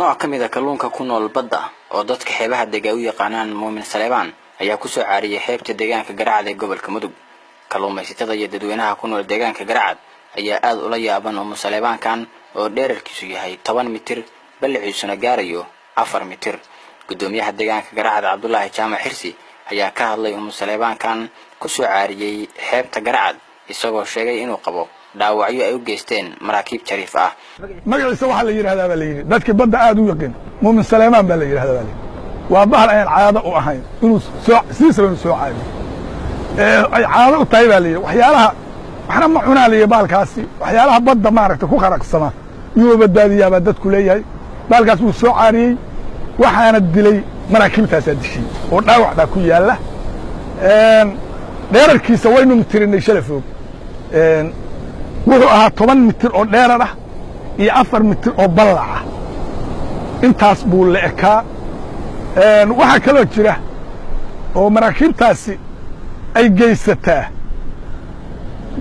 nooc ka mid ah kalluunka ku nool badda oo dadka xeebaha dega u yaqaanaan Muumin Saleebaan ayaa ku soo caariyay xeebta deegaanka Garacad ee gobolka Mudug. Kalluumaysatada iyo dadweynaha ku nool deegaanka Garacad ayaa aad ula yaaban Muumin Saleebaankan oo dhererkiisu yahay 10 mitir balliciisuna gaarayo 4 mitir. Gudoomiyaha deegaanka Garacad Cabdullaahi Jaamac Xirsi ayaa ka hadlay Muumin Saleebaankan ku soo caariyay xeebta Garacad isagoo sheegay inuu qabo dhaawacyo ay u geysteen maraakiib jariif ah. magaciisa waxa la yiraahdaa baa la yiri dadkii badda aad u yaqaan Muumin Saleebaan baa la yiraahdaa waa bahal ay caado u ahayn inuu soo caadi ay caado u tahay baa la yiri waxyaalaha waxna ma cunaa leeyahay baalkaasi waxyaalaha badda maaragtay ku qaraqsama iyo badbaadiyaa baa dadku leeyahay baalkaas uu soo caariyay waxaana dilay maraakiibtaas dishay oo dhaawac baa ku yaala dhererkiisa waynu tirinay shalafog wuxuu ahaa 10 mitir oo dheerar ah iyo 4 mitir oo ballac ah intaas buu la ekaa waxa kale jira oo maraakiibtaasi ay geysataa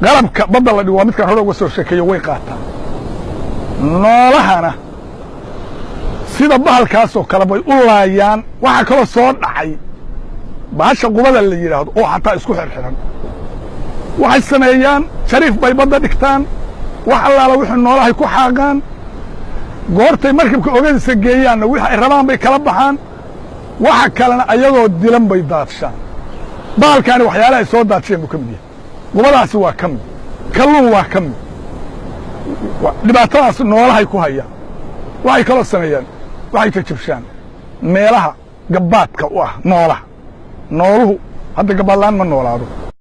qalabka badda la dhigo midka hore uga soo sheekeeyo way qaataa noolahana sida bahalkaas oo kale bay u laayaan waxa kale soo dhacay baasha qubada la yiraahdo oo xataa isku xirxiran waxay sameeyaan shariif bay badda dhigtaan wax allaala wixii noolahay ku xaaqaan goortay markibka ogaadiisa geeyaan wixii ay rabaan bay kala baxaan waxa kalena ayagoo dilan bay daadshaan baalkaani waxyaalaha ay soo daadsheen buu ka mid yahay qubadaasi waa ka mid kalluun waa ka mid dhibaatadaas noolahay ku hayaan waxay kaloo sameeyaan waxay jajabshaan meelaha gabaadka u ah nooluhu hadda gabaadlaan ma noolaado